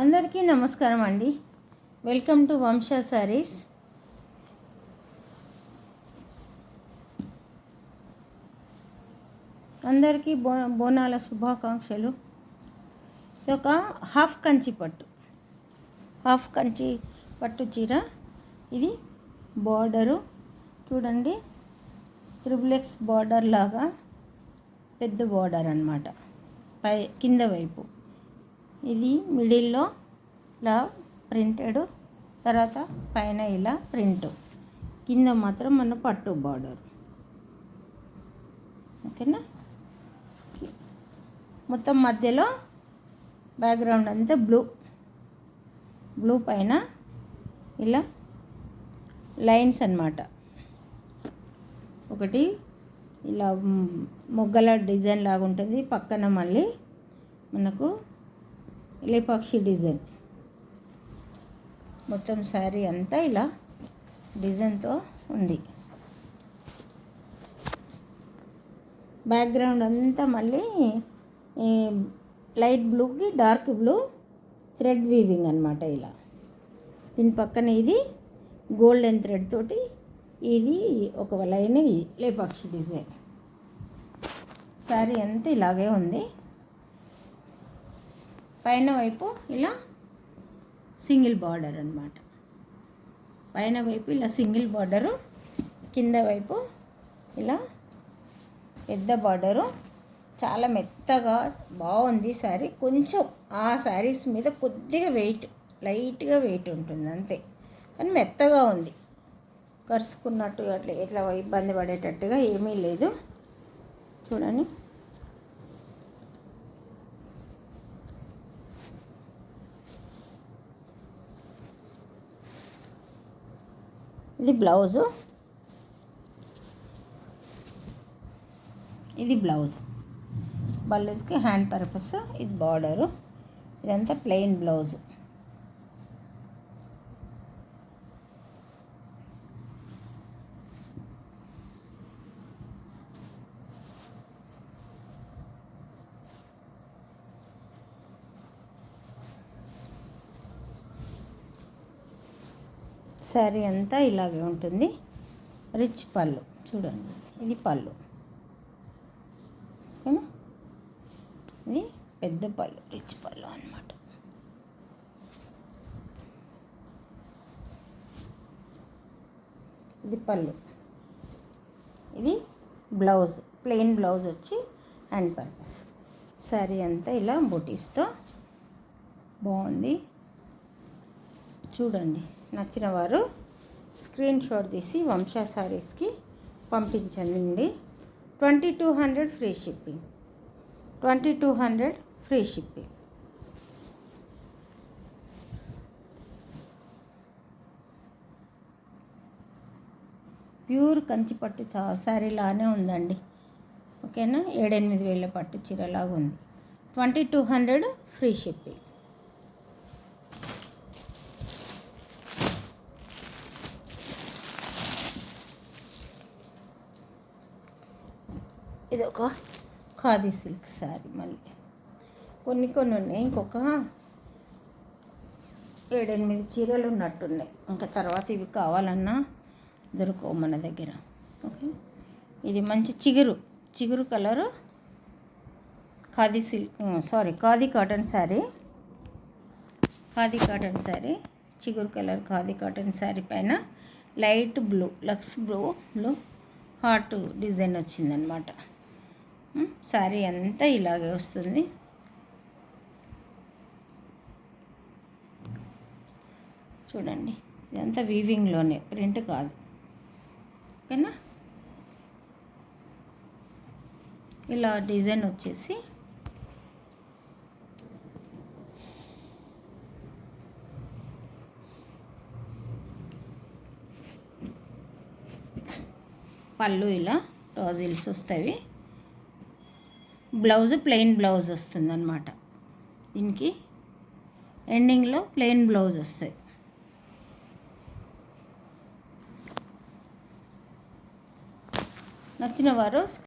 అందరికీ నమస్కారం అండి. వెల్కమ్ టు వంశ సారీస్. అందరికీ బోనాల శుభాకాంక్షలు. ఇది ఒక హాఫ్ కంచి పట్టు చీర. ఇది బార్డరు చూడండి, త్రిబులెక్స్ బార్డర్ లాగా పెద్ద బార్డర్ అన్నమాట. కింద వైపు ఇది మిడిల్లో ఇలా ప్రింటెడ్, తర్వాత పైన ఇలా ప్రింట్, కింద మాత్రం మన పట్టు బార్డర్. ఓకేనా. మొత్తం మధ్యలో బ్యాక్గ్రౌండ్ అంతా బ్లూ పైన ఇలా లైన్స్ అన్నమాట. ఒకటి ఇలా మొగ్గల డిజైన్ లాగా ఉంటుంది, పక్కన మళ్ళీ మనకు లేపాక్షి డిజైన్. మొత్తం శారీ అంతా ఇలా డిజైన్తో ఉంది. బ్యాక్గ్రౌండ్ అంతా మళ్ళీ లైట్ బ్లూకి డార్క్ బ్లూ థ్రెడ్ వీవింగ్ అన్నమాట. ఇలా దీని పక్కన ఇది గోల్డెన్ థ్రెడ్ తోటి ఇది ఒక లైన్ లేపాక్షి డిజైన్. శారీ అంతా ఇలాగే ఉంది. పైన వైపు ఇలా సింగిల్ బార్డర్ అన్నమాట. పైన వైపు ఇలా సింగిల్ బార్డరు, కింద వైపు ఇలా పెద్ద బార్డరు. చాలా మెత్తగా బాగుంది శారీ. కొంచెం ఆ శారీస్ మీద కొద్దిగా లైట్గా వెయిట్ ఉంటుంది అంతే, కానీ మెత్తగా ఉంది. కరుచుకున్నట్టు ఎట్లా ఇబ్బంది పడేటట్టుగా ఏమీ లేదు. చూడండి, ఇది బ్లౌజు. ఇది బ్లౌజ్కి హ్యాండ్ పర్పస్. ఇది బార్డరు. ఇదంతా ప్లెయిన్ బ్లౌజు. శారీ అంతా ఇలాగే ఉంటుంది. రిచ్ పళ్ళు చూడండి, ఇది పళ్ళు. ఓకేనా. ఇది పెద్ద పళ్ళు, రిచ్ పళ్ళు అన్నమాట. ఇది పళ్ళు. ఇది బ్లౌజ్, ప్లెయిన్ బ్లౌజ్ వచ్చి హ్యాండ్ పర్పస్. శారీ అంతా ఇలా బొటీస్తో బాగుంది. చూడండి, నచ్చిన వారు స్క్రీన్ షాట్ తీసి వంశ సారీస్కి పంపించండి. 2200 free shipping. 2200 free shipping. Pure Kanchi పట్టు శారీ లానే ఉందండి. ఓకేనా. 7-8 వేల పట్టు చీరలాగా ఉంది. 2200 ఫ్రీ షిప్పింగ్. ఇది ఒక ఖాదీ సిల్క్ శారీ. మళ్ళీ కొన్ని ఉన్నాయి, ఇంకొక 7-8 చీరలు ఉన్నట్టున్నాయి. ఇంకా తర్వాత ఇవి కావాలన్నా దొరకవు మన దగ్గర. ఓకే. ఇది మంచి చిగురు కలరు ఖాదీ కాటన్ శారీ. చిగురు కలర్ ఖాదీ కాటన్ శారీ పైన light lux blue heart design వచ్చిందనమాట. శారీ అంతా ఇలాగే వస్తుంది. చూడండి, ఇదంతా వీవింగ్లోనే, ప్రింట్ కాదు. ఓకేనా. ఇలా డిజైన్ వచ్చేసి పళ్ళు ఇలా టాజిల్స్ వస్తాయి. బ్లౌజ్ ప్లెయిన్ బ్లౌజ్ వస్తుంది అన్నమాట. దీనికి ఎండింగ్లో ప్లెయిన్ బ్లౌజ్ వస్తుంది. నచ్చిన వారు